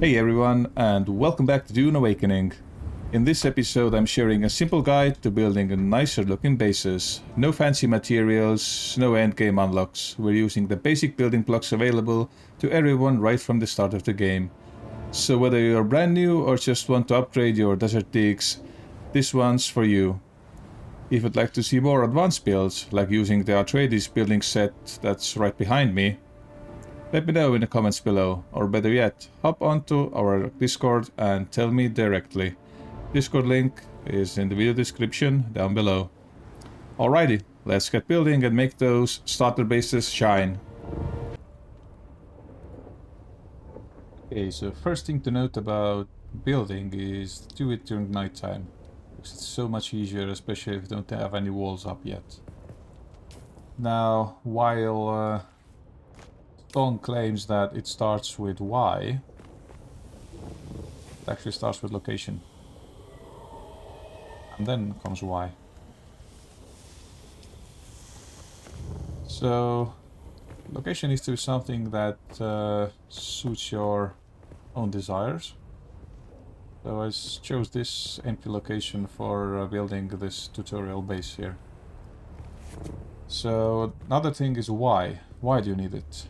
Hey everyone, and welcome back to Dune Awakening. In this episode I'm sharing a simple guide to building a nicer looking bases. No fancy materials, no endgame unlocks. We're using the basic building blocks available to everyone right from the start of the game. So whether you're brand new or just want to upgrade your desert digs, this one's for you. If you'd like to see more advanced builds, like using the Atreides building set that's right behind me, let me know in the comments below, or better yet, hop onto our Discord and tell me directly. Discord link is in the video description down below. Alrighty, let's get building and make those starter bases shine. Okay, so first thing to note about building is do it during nighttime. Because it's so much easier, especially if you don't have any walls up yet. Now, while Stone claims that it starts with Y, it actually starts with location. And then comes Y. So, location needs to be something that suits your own desires. So I chose this empty location for building this tutorial base here. So, another thing is why. Why do you need it?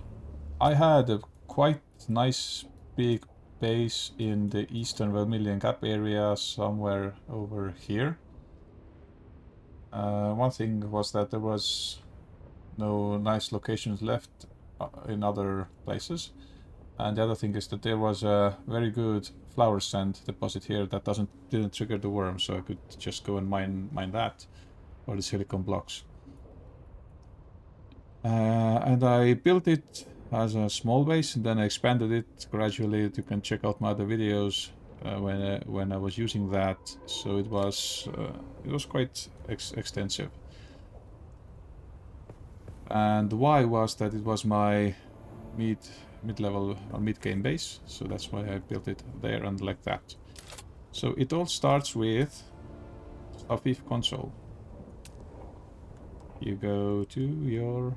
I had a quite nice big base in the eastern Vermilion Gap area somewhere over here. One thing was that there was no nice locations left in other places. And the other thing is that there was a very good flower sand deposit here that didn't trigger the worm, so I could just go and mine that, or the silicon blocks. And I built it as a small base, and then I expanded it gradually. You can check out my other videos when I was using that. So it was quite extensive. And why was that it was my mid-level or mid-game base, so that's why I built it there and like that. So it all starts with sci-fi console. You go to your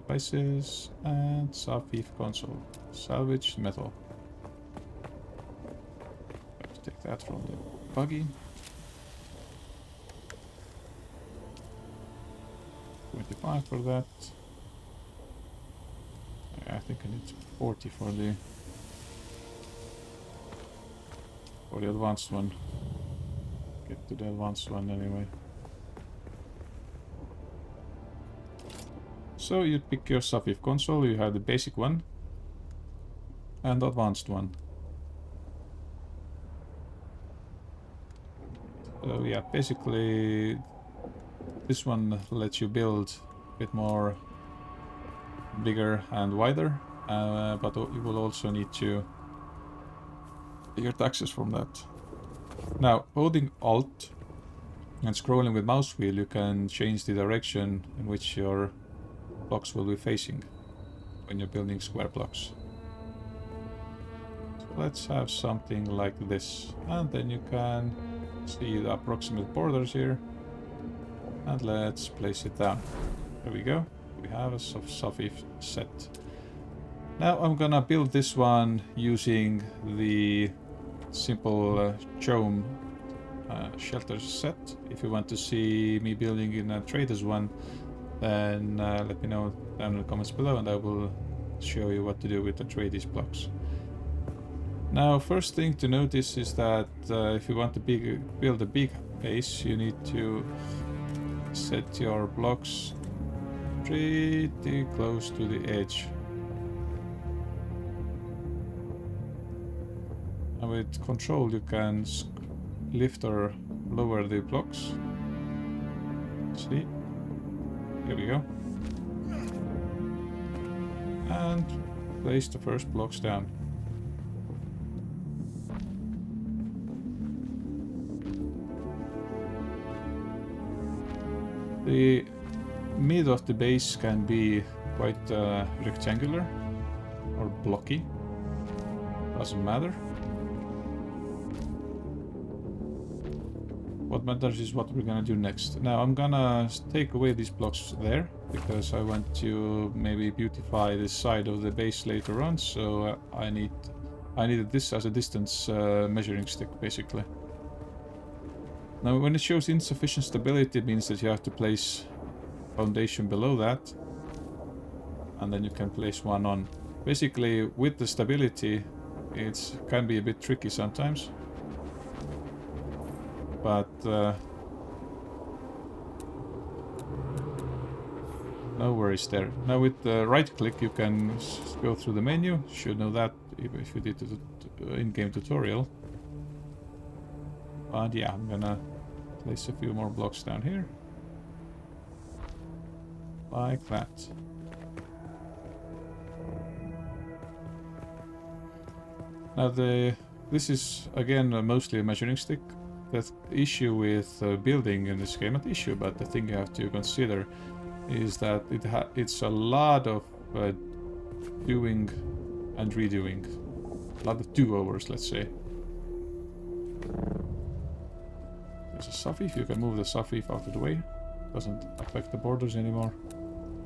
devices and sci-fi console. Salvage metal. Have to take that from the buggy. 25 for that. I think I need 40 for the advanced one. Get to the advanced one anyway. So you pick your sci-fi console. You have the basic one and the advanced one. So yeah, basically this one lets you build a bit more bigger and wider, but you will also need to get access from that. Now, holding Alt and scrolling with mouse wheel, you can change the direction in which your blocks will be facing when you're building square blocks. So let's have something like this, and then you can see the approximate borders here, and let's place it down. There we go. We have a sci-fi set. Now I'm gonna build this one using the simple Chome shelter set. If you want to see me building in a Atreides one, then let me know down in the comments below, and I will show you what to do with the Atreides blocks. Now, first thing to notice is that if you want to build a big base, you need to set your blocks pretty close to the edge. And with control you can lift or lower the blocks. See? Here we go. And place the first blocks down. The mid of the base can be quite rectangular or blocky, doesn't matter. What matters is what we're gonna do next. Now I'm gonna take away these blocks there, because I want to maybe beautify this side of the base later on, so I need I needed this as a distance measuring stick, basically. Now, when it shows insufficient stability, it means that you have to place foundation below that. And then you can place one on. Basically, with the stability, it can be a bit tricky sometimes. But no worries there. Now with the right click you can go through the menu. You should know that if you did the in-game tutorial. But yeah, I'm gonna place a few more blocks down here. Like that. Now this is again mostly a measuring stick. The issue with building in this game, not issue, but the thing you have to consider is that it's a lot of doing and redoing. A lot of do-overs, let's say. There's a sufif. You can move the sufif out of the way. Doesn't affect the borders anymore.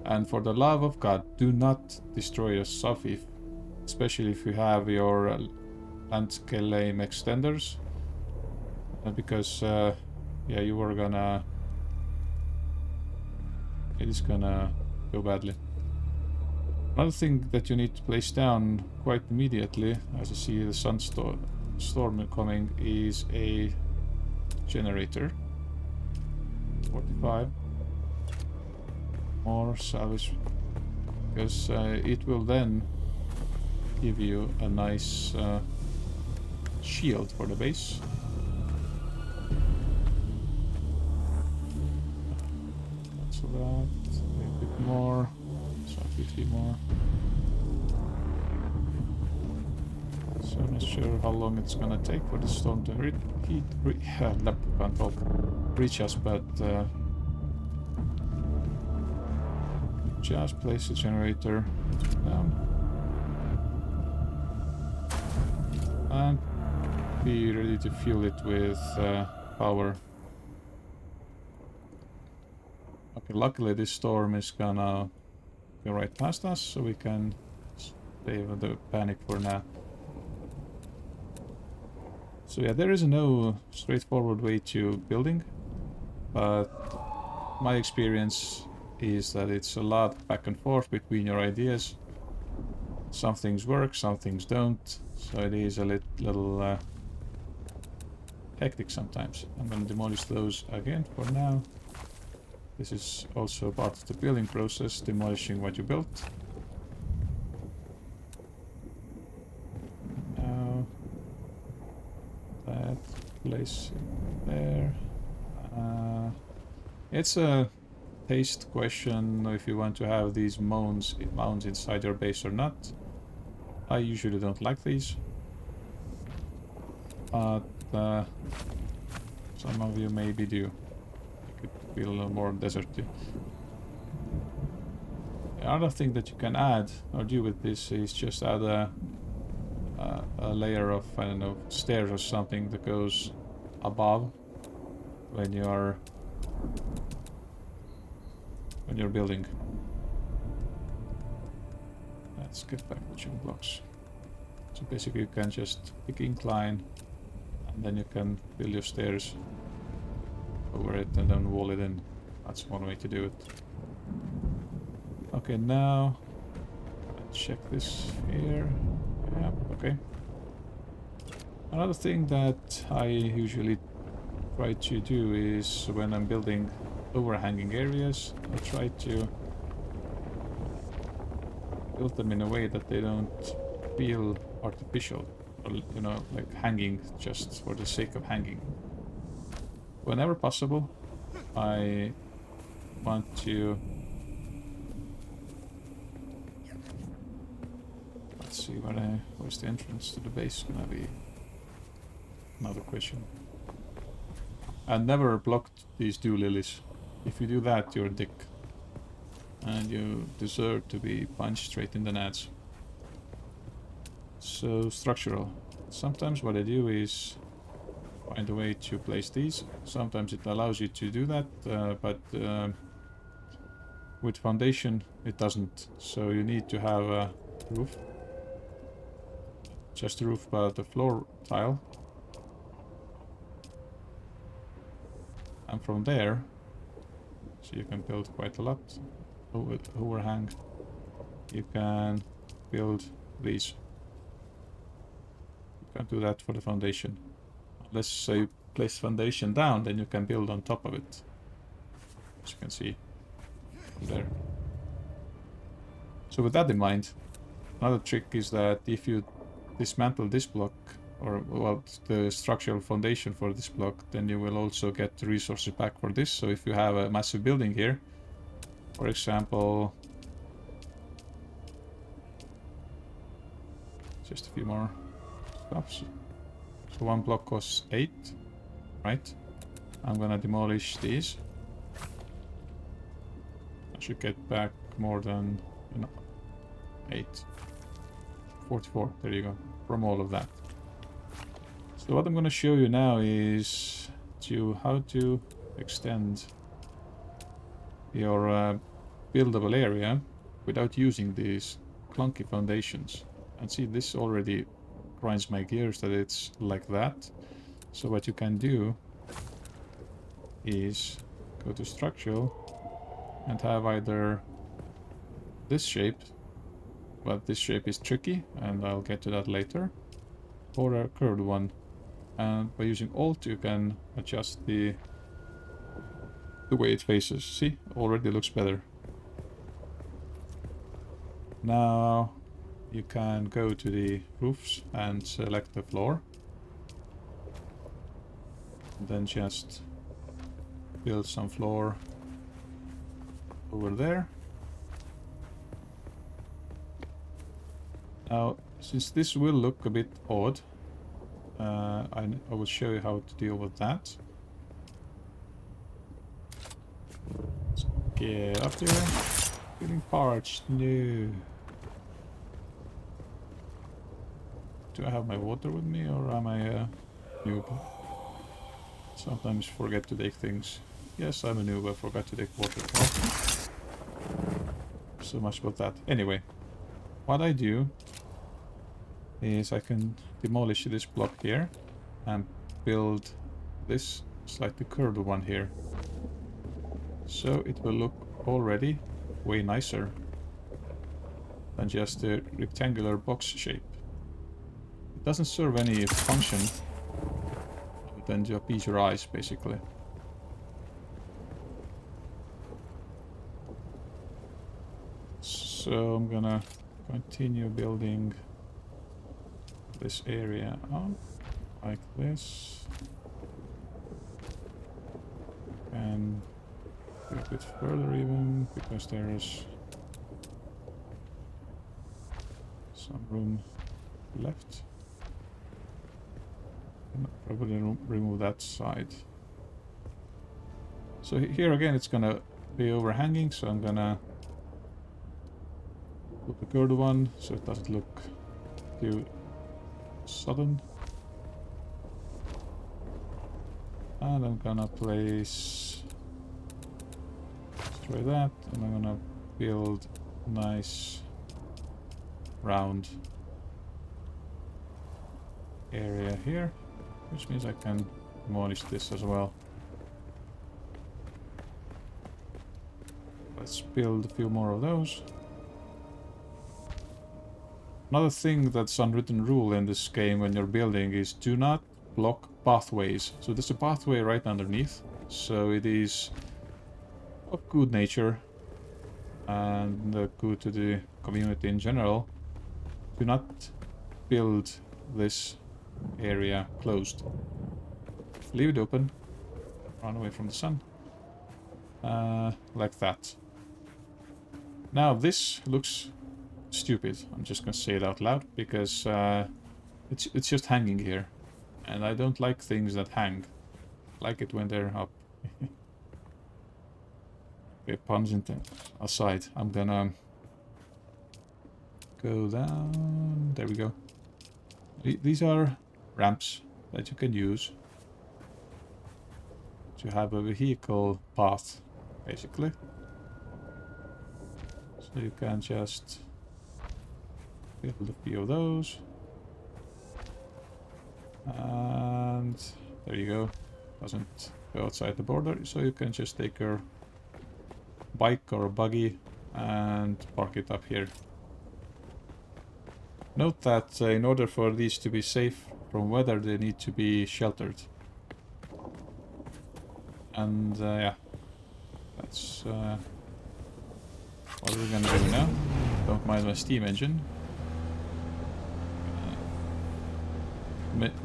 And for the love of God, do not destroy a sufif, especially if you have your landscape aim extenders. Because yeah, you were gonna... it is gonna go badly. Another thing that you need to place down quite immediately, as you see the storm coming, is a generator. 45. More salvage, because it will then give you a nice shield for the base. So that, a bit more, so 50 more. So I'm not sure how long it's gonna take for the storm to reach us, but just place the generator down and be ready to fuel it with power. Okay, luckily this storm is gonna go right past us, so we can save the panic for now. So yeah, there is no straightforward way to building, but my experience is that it's a lot back and forth between your ideas. Some things work, some things don't, so it is a little hectic sometimes. I'm gonna demolish those again for now. This is also part of the building process, demolishing what you built. Now that place there. It's a taste question if you want to have these mounds inside your base or not. I usually don't like these, but some of you maybe do. It could feel a little more deserty. The other thing that you can add or do with this is just add a layer of, I don't know, stairs or something that goes above when you're building. Let's get back to blocks. So basically you can just pick incline and then you can build your stairs over it and then wall it in. That's one way to do it. Okay, now let's check this here. Yeah, okay. Another thing that I usually try to do is when I'm building overhanging areas, I try to build them in a way that they don't feel artificial, or, you know, like hanging just for the sake of hanging. Whenever possible, I want to... let's see, where's the entrance to the base gonna be? Another question. I never blocked these dew lilies. If you do that, you're a dick. And you deserve to be punched straight in the nads. So, structural. Sometimes what I do is find a way to place these. Sometimes it allows you to do that, but with foundation it doesn't. So you need to have a roof. just the roof but the floor tile. And from there, so you can build quite a lot. Overhang. You can build these. You can't do that for the foundation. Unless you place foundation down, then you can build on top of it. As you can see there. So with that in mind, another trick is that if you dismantle this block, or well, the structural foundation for this block, then you will also get the resources back for this. So if you have a massive building here, for example, just a few more stuffs. So one block costs 8, right? I'm gonna demolish these. I should get back more than 8. 44, there you go, from all of that. So what I'm gonna show you now is how to extend your buildable area without using these clunky foundations. And see, this already grinds my gears that it's like that. So what you can do is go to structural and have either this shape, but this shape is tricky and I'll get to that later, or a curved one. And by using Alt you can adjust the way it faces. See, already looks better. Now you can go to the roofs and select the floor. And then just build some floor over there. Now, since this will look a bit odd, I will show you how to deal with that. Let's get up there. Feeling parched. No. Do I have my water with me, or am I a noob? Sometimes forget to take things. Yes, I'm a noob. I forgot to take water. Well, so much about that. Anyway, what I do is I can demolish this block here and build this slightly curved one here. So it will look already way nicer than just a rectangular box shape. It doesn't serve any function other than to appease your eyes, basically. So I'm gonna continue building this area up like this, and a bit further even, because there's some room left. And probably remove that side. So here again it's gonna be overhanging, so I'm gonna put the curved one so it doesn't look too sudden. And I'm gonna place, destroy that, and I'm gonna build a nice round area here, which means I can demolish this as well. Let's build a few more of those. Another thing that's unwritten rule in this game when you're building is do not block pathways. So there's a pathway right underneath, so it is of good nature and good to the community in general. Do not build this area closed. Leave it open, run away from the sun, like that. Now this looks stupid. I'm just gonna say it out loud because it's just hanging here, and I don't like things that hang. I like it when they're up. Okay, puns aside, I'm gonna go down. There we go. These are ramps that you can use to have a vehicle path, basically. So you can just build a few of those. And there you go. Doesn't go outside the border, so you can just take your bike or buggy and park it up here. Note that in order for these to be safe from weather, they need to be sheltered. And yeah, that's what we're gonna do now. Don't mind my steam engine.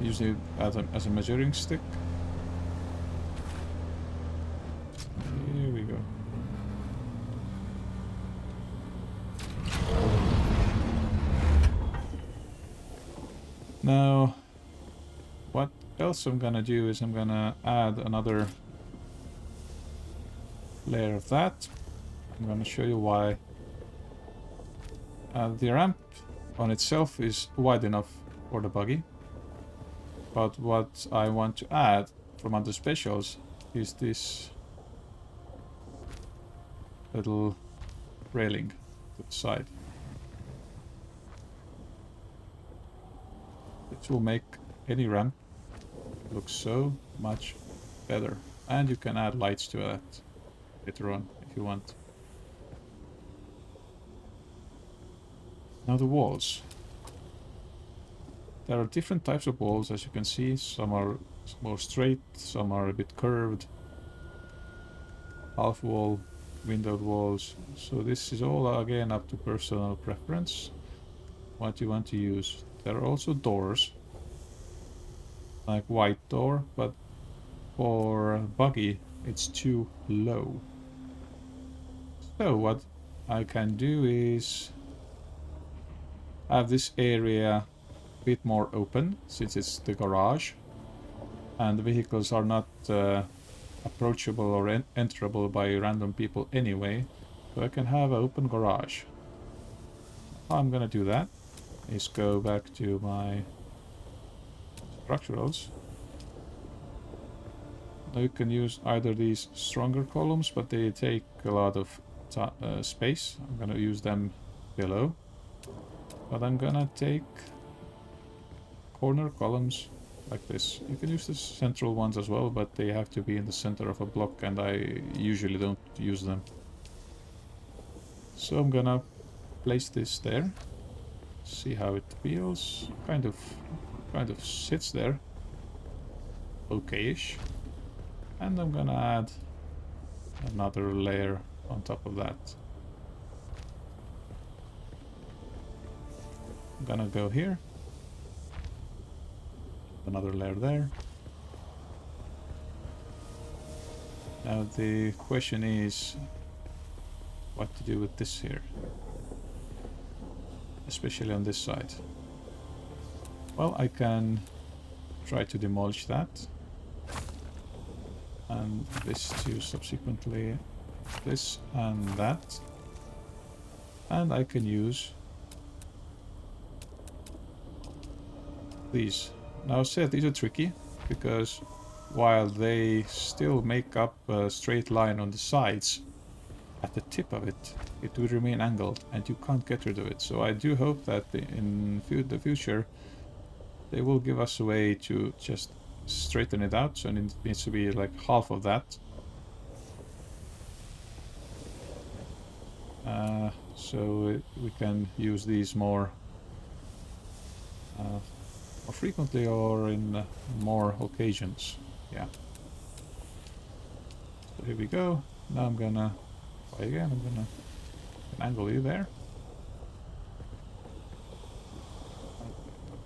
Use it as a measuring stick. Here we go. Now, what else I'm gonna do is I'm gonna add another layer of that. I'm gonna show you why. The ramp on itself is wide enough for the buggy. But what I want to add from other specials is this little railing to the side. This will make any ramp look so much better. And you can add lights to that later on if you want. Now the walls. There are different types of walls, as you can see. Some are more straight, some are a bit curved. Half wall, windowed walls. So this is all again up to personal preference. What you want to use. There are also doors, like white door, but for buggy it's too low. So what I can do is have this area bit more open, since it's the garage and the vehicles are not approachable or enterable by random people anyway, so I can have an open garage. How I'm gonna do that is go back to my structurals. Now you can use either these stronger columns, but they take a lot of space. I'm gonna use them below, but I'm gonna take corner columns like this. You can use the central ones as well, but they have to be in the center of a block, and I usually don't use them. So I'm gonna place this there. See how it feels. Kind of sits there. Okay-ish. And I'm gonna add another layer on top of that. I'm gonna go here. Another layer there. Now the question is what to do with this here, especially on this side. Well, I can try to demolish that, and this too subsequently, this and that, and I can use these. Now I said these are tricky, because while they still make up a straight line on the sides, at the tip of it, it will remain angled and you can't get rid of it. So I do hope that in the future they will give us a way to just straighten it out, so it needs to be like half of that. So we can use these more frequently or in more occasions. Yeah. So here we go. Now I'm gonna try again. I'm gonna angle you there.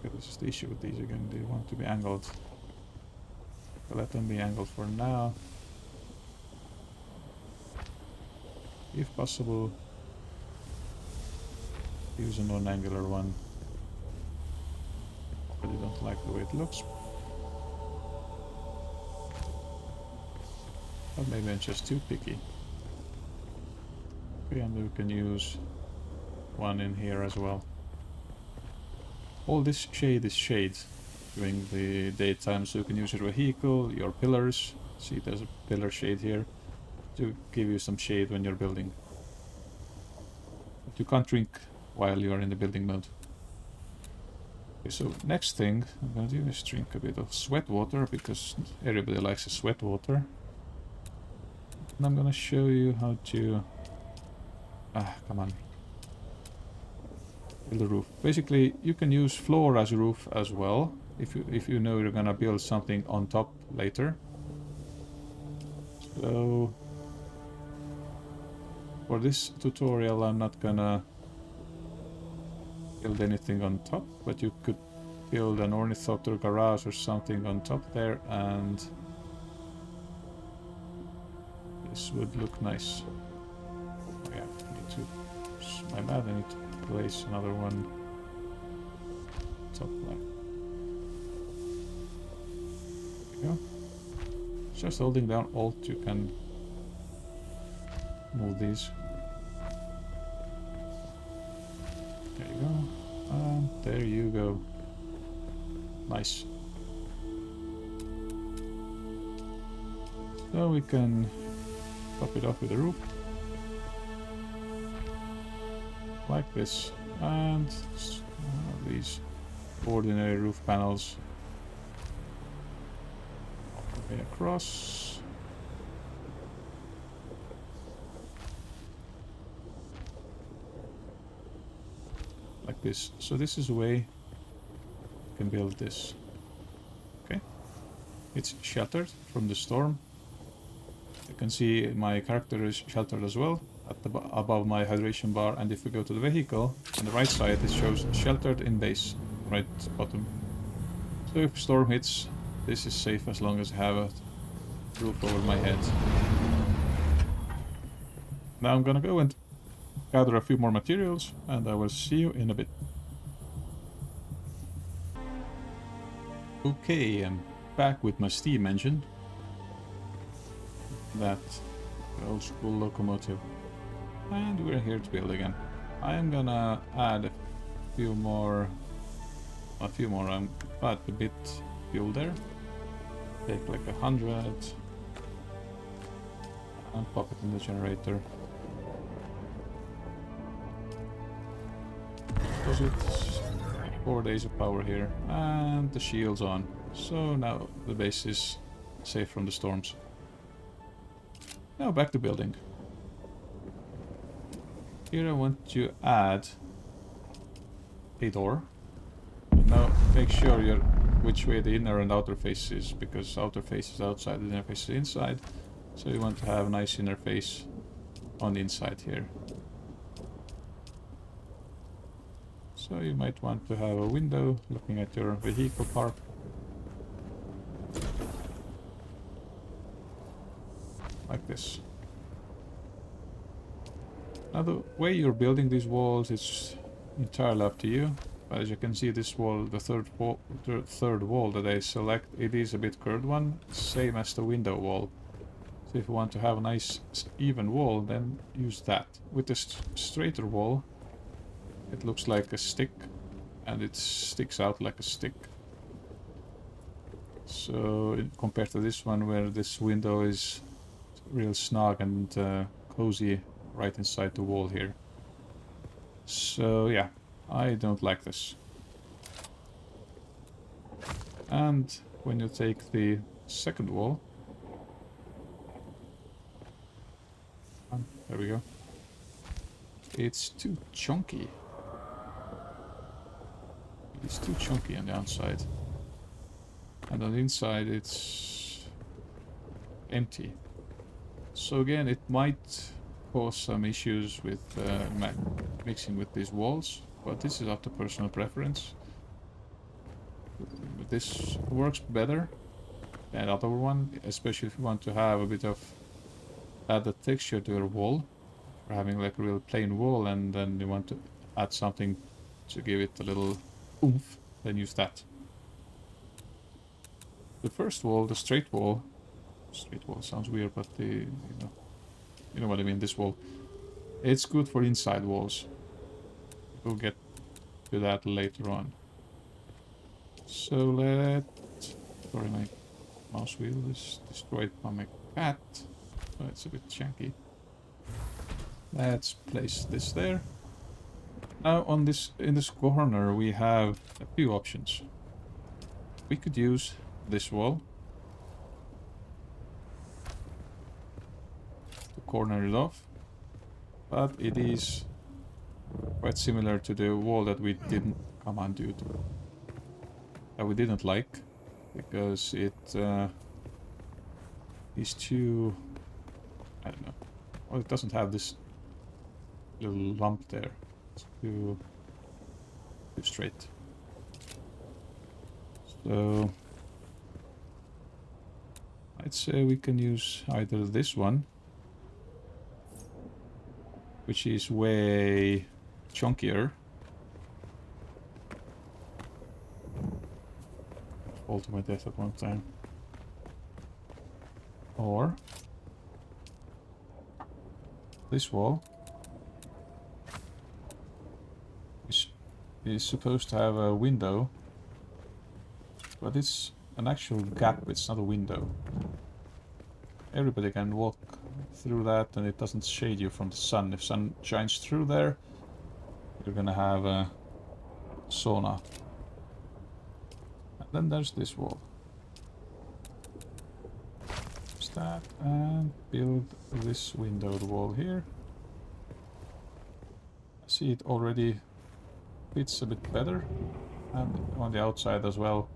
Okay, this is the issue with these again. They want to be angled. So let them be angled for now. If possible, use a non-angular one. But I don't like the way it looks. But maybe I'm just too picky. Okay, and we can use one in here as well. All this shade is shade during the daytime, so you can use your vehicle, your pillars. See, there's a pillar shade here to give you some shade when you're building. But you can't drink while you're in the building mode. Okay, so next thing I'm gonna do is drink a bit of sweat water, because everybody likes a sweat water. And I'm gonna show you how to... come on. Build a roof. Basically, you can use floor as a roof as well, if you know you're gonna build something on top later. So for this tutorial I'm not gonna build anything on top, but you could build an ornithopter garage or something on top there, and this would look nice. Oh yeah, I need to... my bad, I need to place another one top left. There we go. Just holding down Alt you can move these. There you go. And there you go. Nice. So we can top it off with a roof. Like this. And these ordinary roof panels all the way across. Like this. So this is a way you can build this. Okay. It's sheltered from the storm. You can see my character is sheltered as well at the above my hydration bar, and if we go to the vehicle on the right side it shows sheltered in base, right bottom. So if storm hits, this is safe as long as I have a roof over my head. Now I'm gonna go and gather a few more materials, and I will see you in a bit. Okay, I'm back with my steam engine. That old school locomotive. And we're here to build again. I am gonna add a few more, I'm add a bit fuel there. Take like 100 and pop it in the generator. Because it's 4 days of power here, and the shield's on. So now the base is safe from the storms. Now back to building. Here I want to add a door. Now make sure you're which way the inner and outer face is, because outer face is outside, the inner face is inside. So you want to have a nice inner face on the inside here. So you might want to have a window looking at your vehicle park. Like this. Now the way you're building these walls is entirely up to you. But as you can see, this wall, the third wall that I select, it is a bit curved one, same as the window wall. So if you want to have a nice even wall, then use that. With the straighter wall, it looks like a stick, and it sticks out like a stick. So compared to this one, where this window is real snug and cozy right inside the wall here. So yeah, I don't like this. And when you take the second wall, there we go, it's too chunky. It's too chunky on the outside, and on the inside it's empty. So again, it might cause some issues with mixing with these walls, but this is up to personal preference. This works better than the other one, especially if you want to have a bit of added texture to your wall, or having like a real plain wall, and then you want to add something to give it a little oomph, then use that. The first wall, the straight wall sounds weird, but you know what I mean, this wall, it's good for inside walls. We'll get to that later on. So sorry, my mouse wheel is destroyed by my cat, so it's a bit chunky. Let's place this there. Now in this corner we have a few options. We could use this wall to corner it off, but it is quite similar to the wall that we didn't come on, dude. That we didn't like because it is too, I don't know. Well, it doesn't have this little lump there. It's too straight. So I'd say we can use either this one, which is way chunkier. Fall to my death at one time. Or this wall, which is supposed to have a window, but it's an actual gap, it's not a window. Everybody can walk through that and it doesn't shade you from the sun. If sun shines through there, you're gonna have a sauna. And then there's this wall. Just that, and build this windowed wall here. I see it already fits a bit better, and on the outside as well.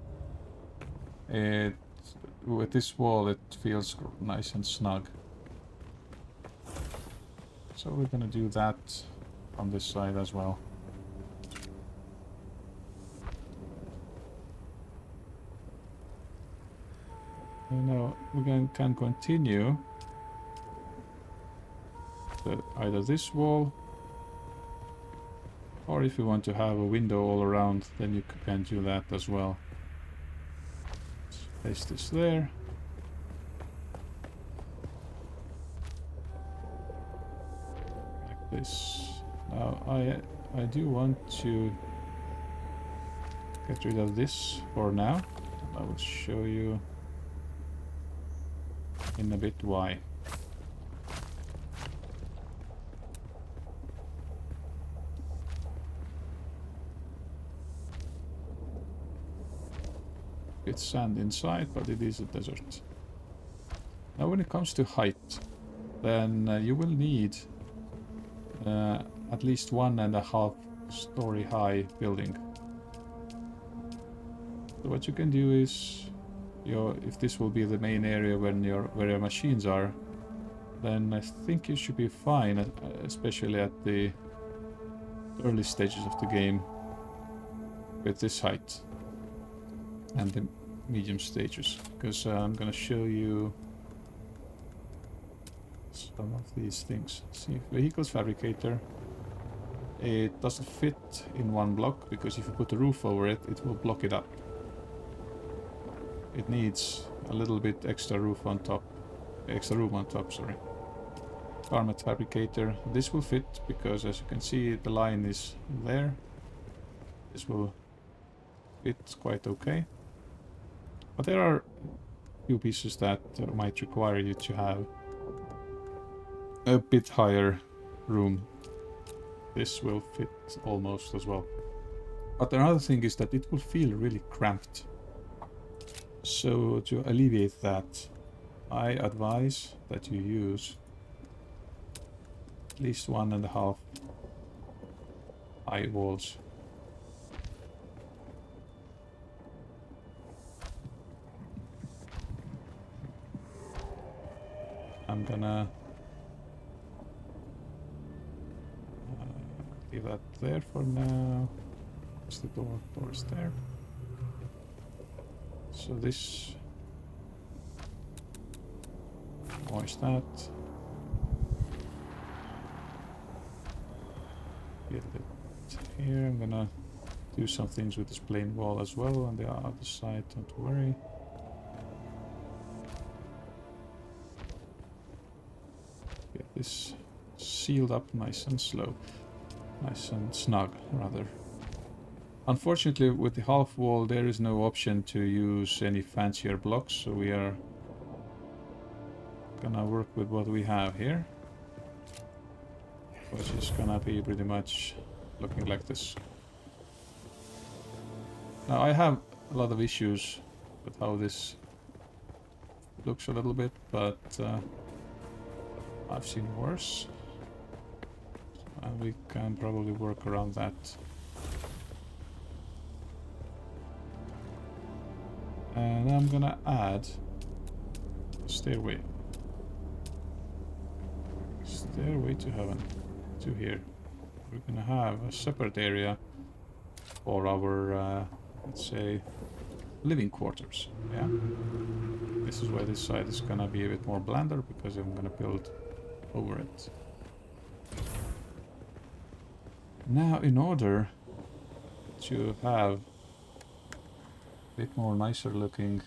With this wall it feels nice and snug. So we're gonna do that on this side as well. And now we can continue either this wall, or if you want to have a window all around, then you can do that as well. Place this there. Like this. Now I do want to get rid of this for now. I will show you in a bit why. It's sand inside, but it is a desert. Now when it comes to height, then you will need at least 1.5 story high building. So what you can do is, if this will be the main area where your machines are, then I think you should be fine, especially at the early stages of the game, with this height and the medium stages, because I'm gonna show you some of these things. See, vehicles fabricator, it doesn't fit in one block, because if you put a roof over it, it will block it up. It needs a little bit extra roof on top, extra room on top, sorry. Garment fabricator, this will fit, because as you can see the line is there. This will fit quite okay. But there are a few pieces that might require you to have a bit higher room. This will fit almost as well. But another thing is that it will feel really cramped. So to alleviate that, I advise that you use at least 1.5 high walls. I'm gonna leave that there for now. It's the doors there. So this, wash that. Build it here. I'm gonna do some things with this plain wall as well on the other side, don't worry. Get this sealed up nice and slow. Nice and snug, rather. Unfortunately, with the half wall, there is no option to use any fancier blocks, so we are gonna work with what we have here, which is gonna be pretty much looking like this. Now I have a lot of issues with how this looks a little bit, but I've seen worse. And we can probably work around that. And I'm gonna add a stairway. Stairway to heaven. To here. We're gonna have a separate area for our, let's say, living quarters. Yeah. This is why this side is gonna be a bit more blander, because I'm gonna build over it. Now, in order to have a bit more nicer looking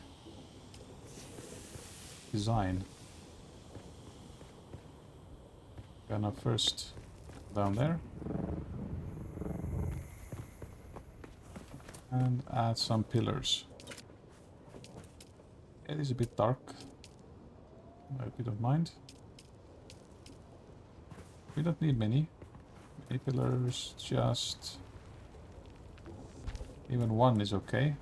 design, gonna first down there and add some pillars. It is a bit dark, I hope you don't mind. We don't need many pillars, just even one is okay,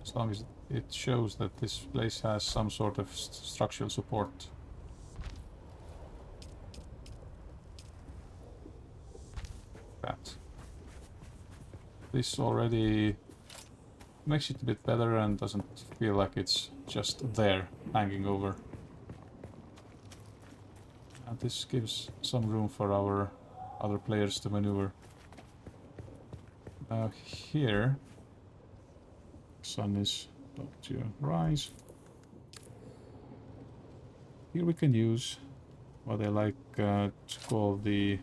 as long as it shows that this place has some sort of structural support. That. This already makes it a bit better and doesn't feel like it's just there, hanging over. And this gives some room for our other players to maneuver. Now here, sun is about to rise. Here we can use what I like to call the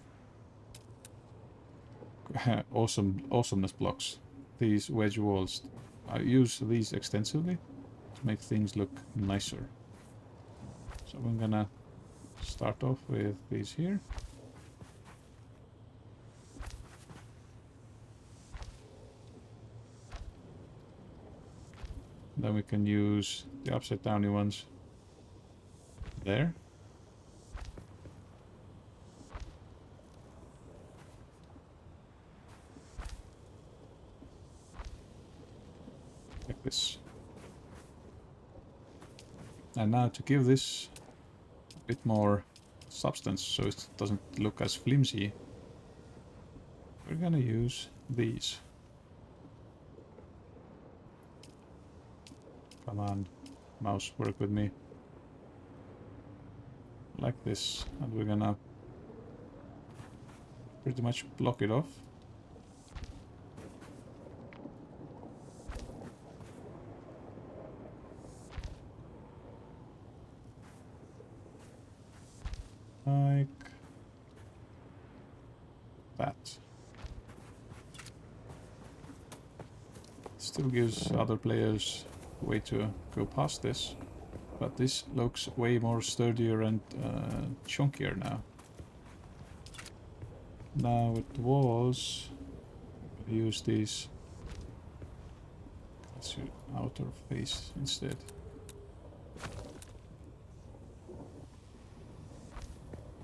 awesomeness blocks. These wedge walls. I use these extensively to make things look nicer. So I'm gonna start off with these here. Then we can use the upside downy ones there. Like this. And now to give this a bit more substance so it doesn't look as flimsy, we're gonna use these. Come on, mouse, work with me. Like this, and we're gonna pretty much block it off. Like that. Still gives other players a way to go past this, but this looks way more sturdier and chunkier now. Now with the walls, use these. Let's do outer face instead.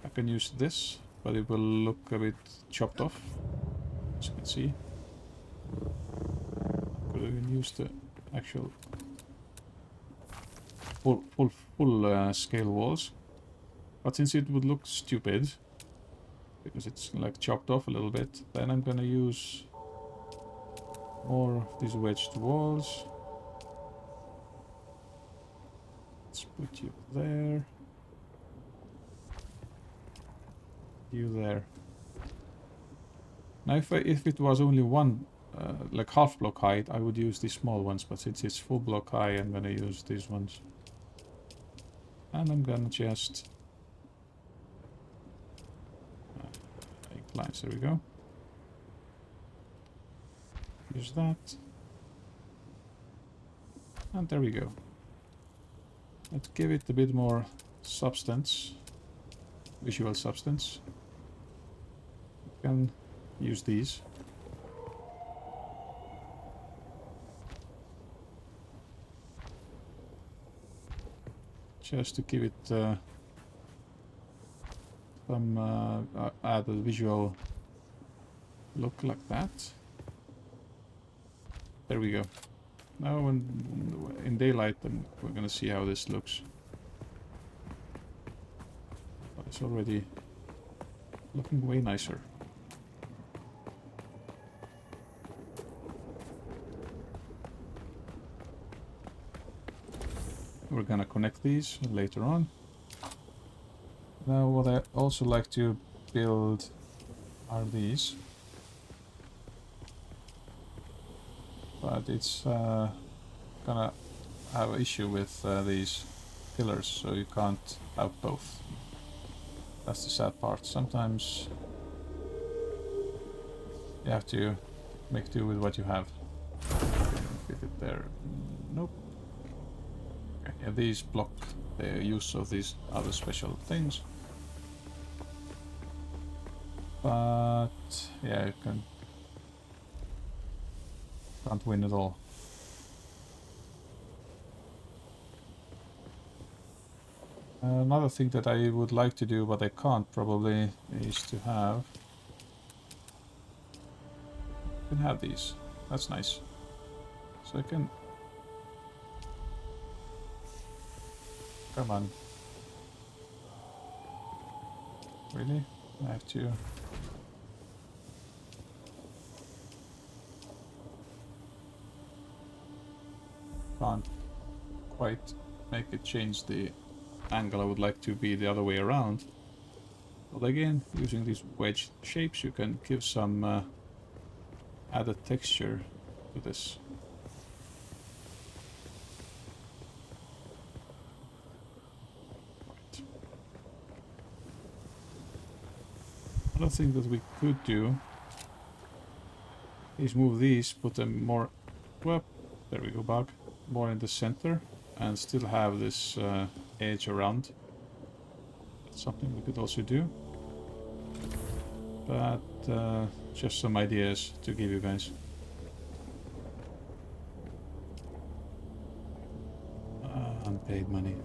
I can use this, but it will look a bit chopped off, as you can see. I could even use the actual full scale walls, but since it would look stupid because it's like chopped off a little bit, then I'm gonna use more of these wedged walls. Let's put you there. You there. Now if it was only one like half block height, I would use these small ones, but since it's full block high, I'm gonna use these ones. And I'm gonna just make lines, there we go. Use that. And there we go. Let's give it a bit more substance, visual substance. You can use these. Just to give it some added visual look like that. There we go. Now in daylight, then we're gonna see how this looks. But it's already looking way nicer. We're gonna connect these later on. Now what I also like to build are these. But it's gonna have an issue with these pillars, so you can't have both. That's the sad part. Sometimes you have to make do with what you have. Fit it there. Nope. Okay, yeah, these block the use of these other special things. But yeah, you can't win at all. Another thing that I would like to do, but I can't probably, is to have... I can have these. That's nice. So I can... Come on. Really? I have to... Can't quite make it change the angle. I would like to be the other way around. But again, using these wedge shapes, you can give some added texture to this. Right. Another thing that we could do is move these, put them more... Well, there we go, bug. More in the center, and still have this edge around. That's something we could also do. But just some ideas to give you guys. Unpaid money.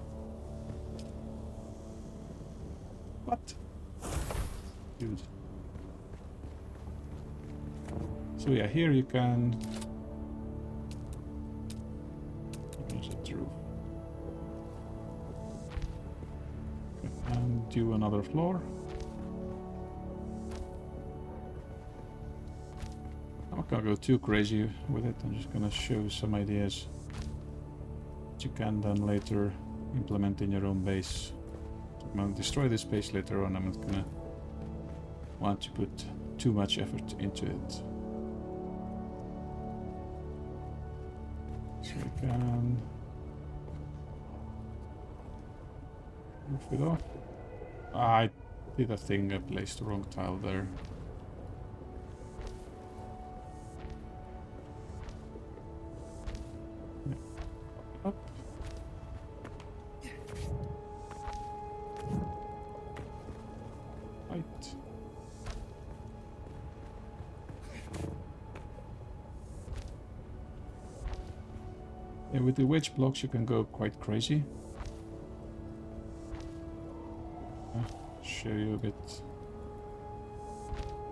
What? Dude. So yeah, here you can... And do another floor. I'm not gonna go too crazy with it. I'm just gonna show some ideas that you can then later implement in your own base. I'm gonna destroy this base later on. I'm not gonna want to put too much effort into it. So we can move it off. I did a thing, I placed the wrong tile there. Yeah. Up. Right. Yeah, with the wedge blocks you can go quite crazy. Show you a bit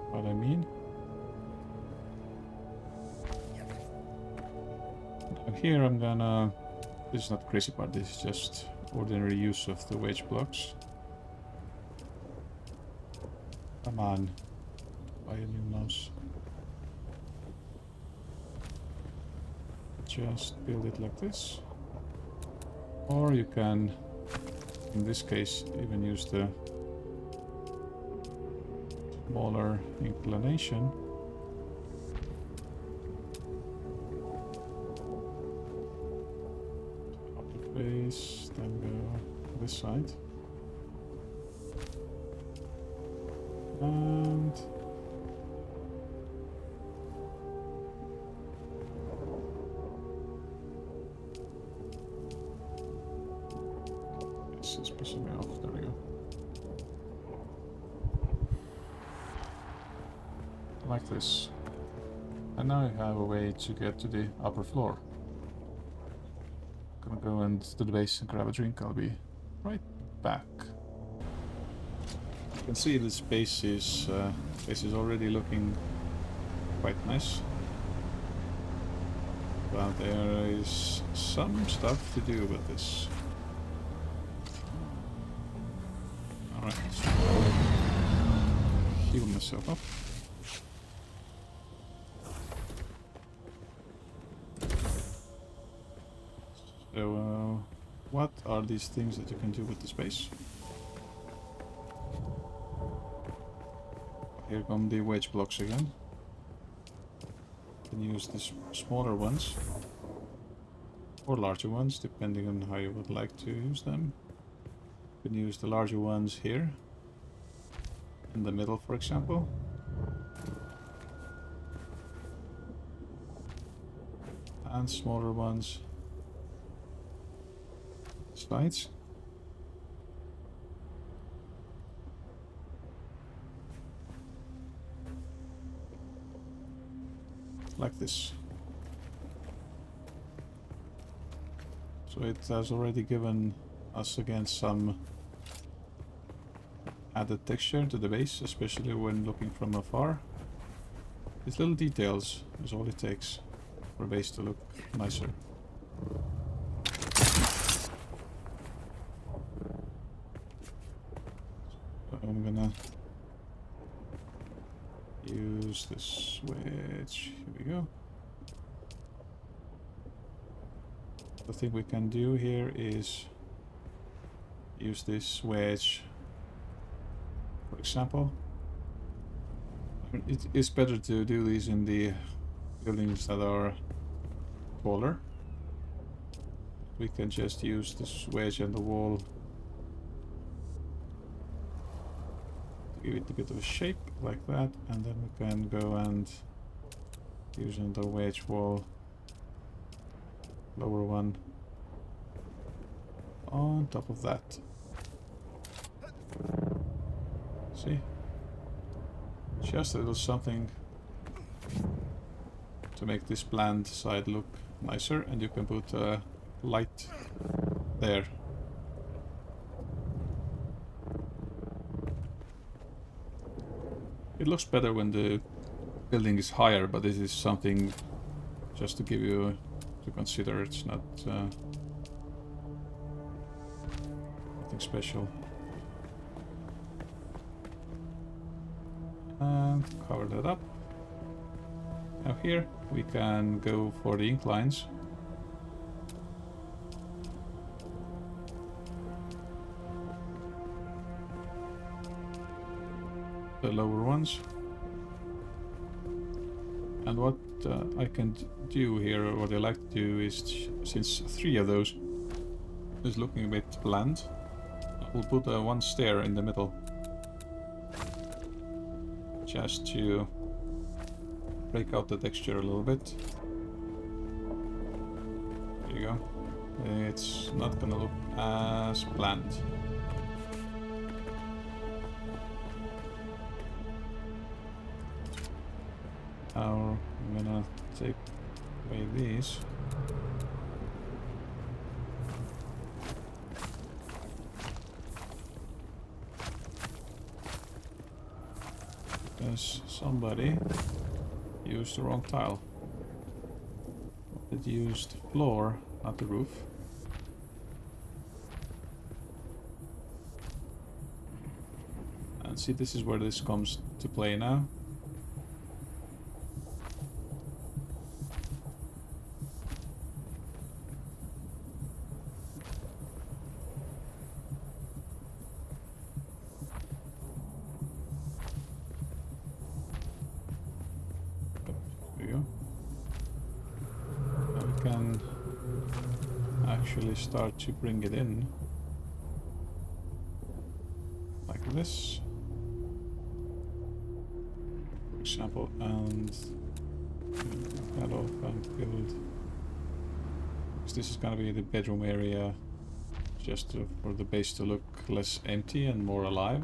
what I mean. Now here I'm gonna... This is not crazy part, this is just ordinary use of the wedge blocks. Come on, buy a new mouse. Just build it like this. Or you can, in this case, even use the smaller inclination. Upper face, then go this side. And this is pissing me off. There we go. Like this. And now you have a way to get to the upper floor. Gonna go into the base and grab a drink. I'll be right back. You can see this base is already looking quite nice. But there is some stuff to do with this. Alright, so heal myself up. So, what are these things that you can do with the space? Here come the wedge blocks again. You can use the smaller ones or larger ones, depending on how you would like to use them. You can use the larger ones here, in the middle, for example. And smaller ones sides. Like this. So it has already given us again some added texture to the base, especially when looking from afar. These little details is all it takes for a base to look nicer. So I'm gonna use this wedge. Here we go. The thing we can do here is use this wedge, for example. It is better to do these in the buildings that are taller. We can just use this wedge on the wall to give it a bit of a shape like that, and then we can go and use another wedge wall, lower one, on top of that. See? Just a little something to make this bland side look nicer, and you can put a light there. It looks better when the building is higher, but this is something just to give you to consider. It's not nothing special. And cover that up. Now here we can go for the inclines. The lower ones. And what I can do here, or what I like to do is, since 3 of those is looking a bit bland, we'll put one stair in the middle. Just to break out the texture a little bit. There you go. It's not gonna look as bland. Now I'm gonna take away these. Because somebody used the wrong tile. It used floor, not the roof. And see, this is where this comes to play now. Start to bring it in like this, for example, and that off and build, because this is going to be the bedroom area, just for the base to look less empty and more alive.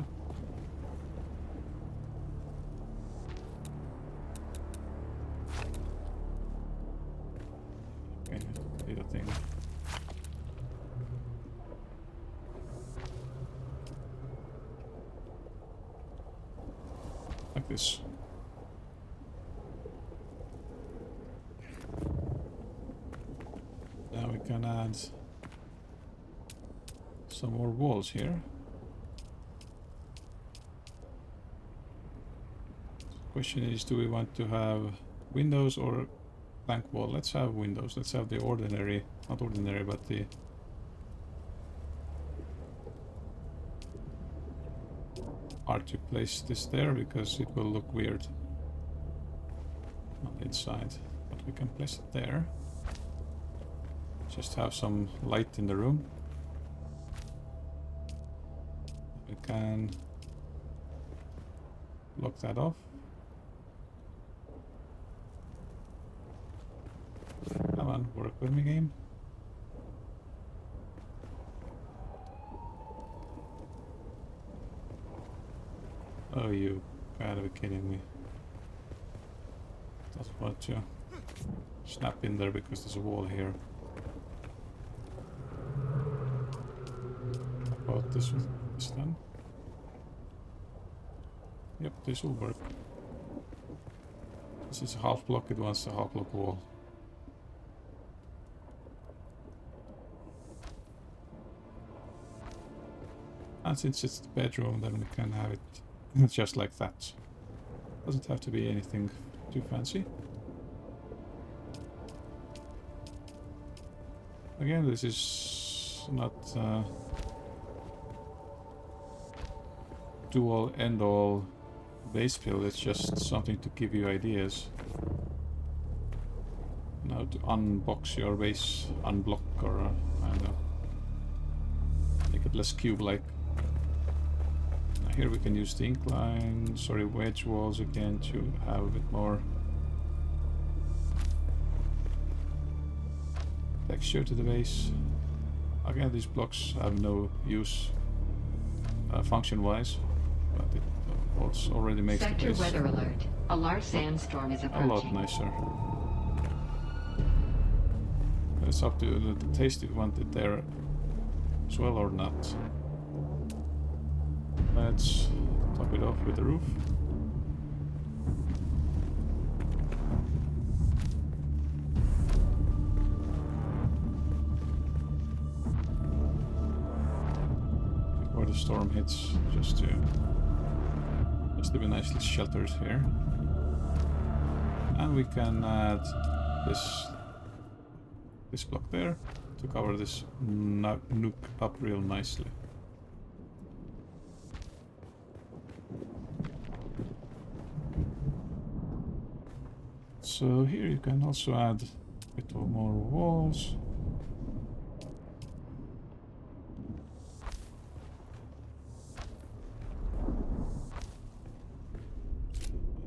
Okay, the thing. Like this. can add some more walls here. Question is, do we want to have windows or blank wall? Let's have windows. Let's have the ordinary, not ordinary, but the hard to place this there because it will look weird on the inside. But we can place it there. Just have some light in the room. We can lock that off. Come on, work with me, game. Oh, you gotta be kidding me. Doesn't want to snap in there because there's a wall here. How about this then? Yep, this will work. This is a half block, it wants a half block wall. And since it's the bedroom, then we can have it just like that. Doesn't have to be anything too fancy. Again, this is not do-all, end-all base build, it's just something to give you ideas. Now to unbox your base, unblock, or I don't know, make it less cube-like. Here we can use the incline, wedge walls again to have a bit more texture to the base. Again, these blocks have no use function-wise, but it also already makes the base weather alert. A large sandstorm is approaching. a lot nicer. It's up to the taste if you want it there as well or not. Let's top it off with the roof. Before the storm hits, just to be nicely sheltered here. And we can add this block there to cover this nook up real nicely. So here you can also add a bit more walls.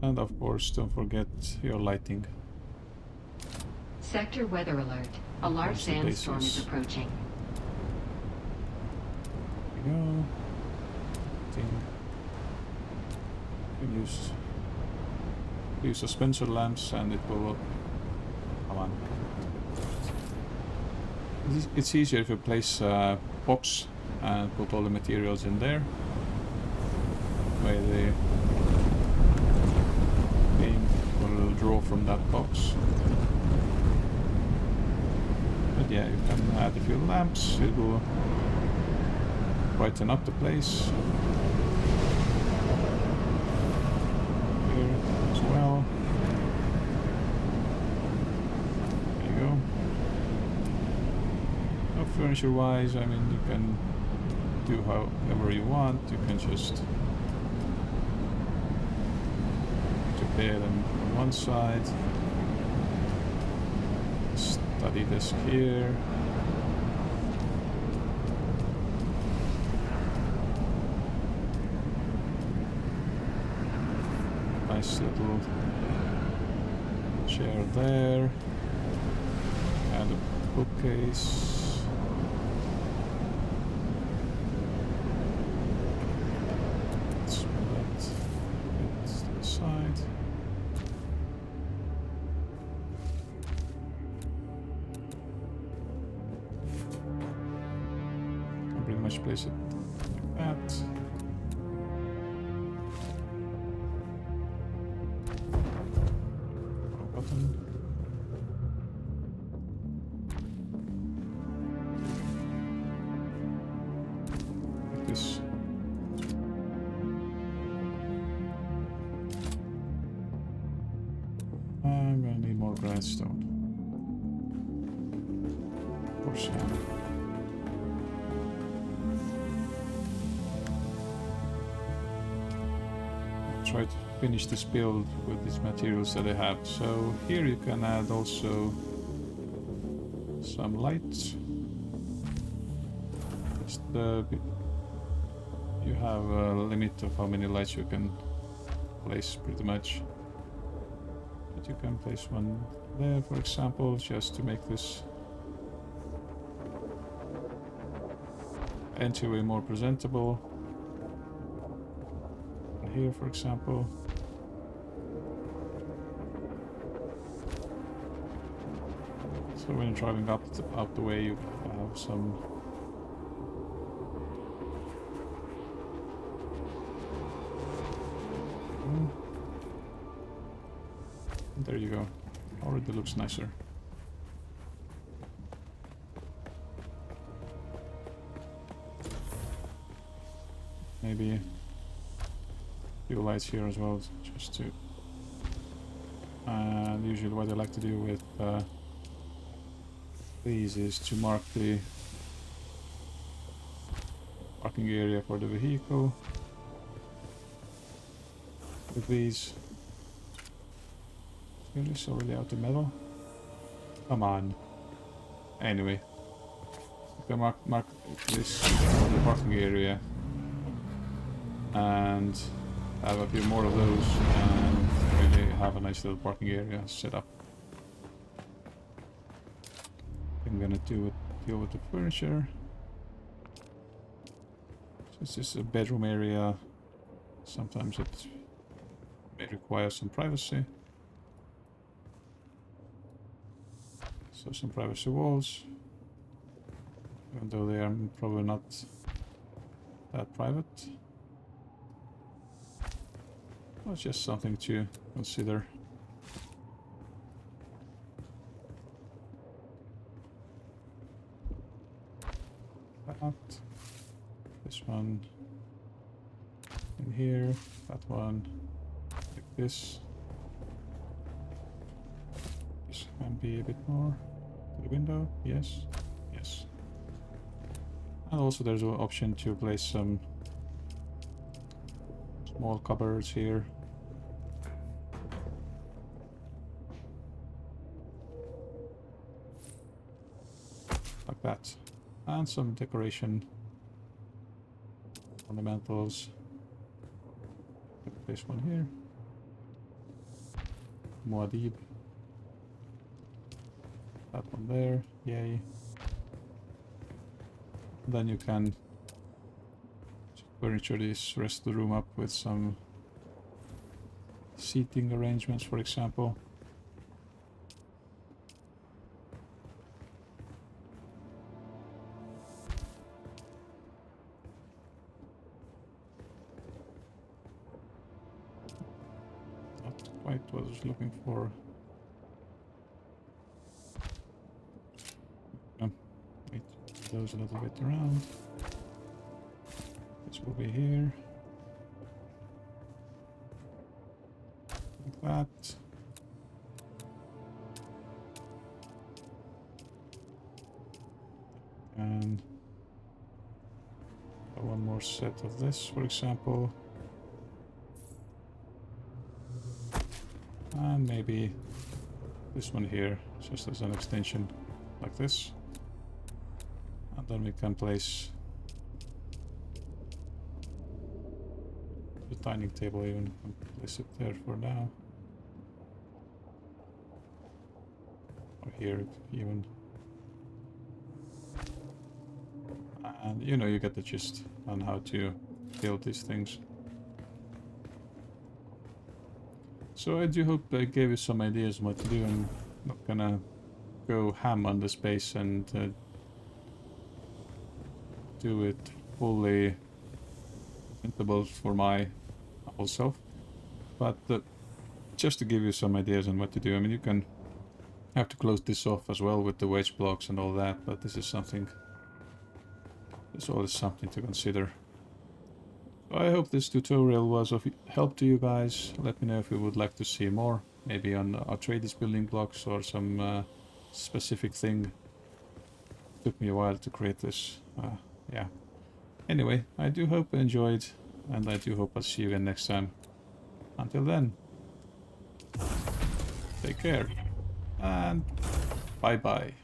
And of course, don't forget your lighting. Sector weather alert. A large sandstorm is approaching. There we go. You can use suspensor lamps and it will... Come on. It's easier if you place a box and put all the materials in there. Way the game will draw from that box. But yeah, you can add a few lamps, it will brighten up the place. Here as well. There you go. Now furniture wise, I mean, you can do however you want. You can just put your bed on one side, study desk here. Nice little chair there, and a bookcase. Let's move that to the side. Can pretty much place it like that. this. I'm gonna need more grindstone. Of course, yeah. Try to finish this build with these materials that I have. So here you can add also some lights. Just you have a limit of how many lights you can place, pretty much. But you can place one there, for example, just to make this entryway more presentable. And here, for example. So when you're driving out the way, you have some there you go. Already looks nicer. Maybe a few lights here as well, just to... And usually what I like to do with these is to mark the parking area for the vehicle with these. Really, it's already out of metal. Come on. Anyway, you can mark this for the parking area and have a few more of those, and really have a nice little parking area set up. I'm gonna deal with the furniture. Since this is a bedroom area, sometimes it may require some privacy. So some privacy walls, even though they are probably not that private. Well, it's just something to consider. That. This one in here, that one like this. This can be a bit more to the window, yes, yes. And also there's an option to place some small cupboards here. Like that. And some decoration ornamentals. Place one here. Muad'Dib. That one there, yay. Then you can furniture this rest of the room up with some seating arrangements, for example. Not quite what I was looking for. Those a little bit around. This will be here. Like that. And one more set of this, for example. And maybe this one here, just as an extension, like this. And then we can place the dining table, even place it there for now. Or here even. And you know, you get the gist on how to build these things. So I do hope I gave you some ideas on what to do. I'm not gonna go ham on the space and do it fully presentable for my whole self, but just to give you some ideas on what to do. I mean, you can have to close this off as well with the wedge blocks and all that, but this is something, it's always something to consider. I hope this tutorial was of help to you guys. Let me know if you would like to see more, maybe on Atreides building blocks or some specific thing. Took me a while to create this. Yeah. Anyway, I do hope you enjoyed, and I do hope I'll see you again next time. Until then, take care, and bye-bye.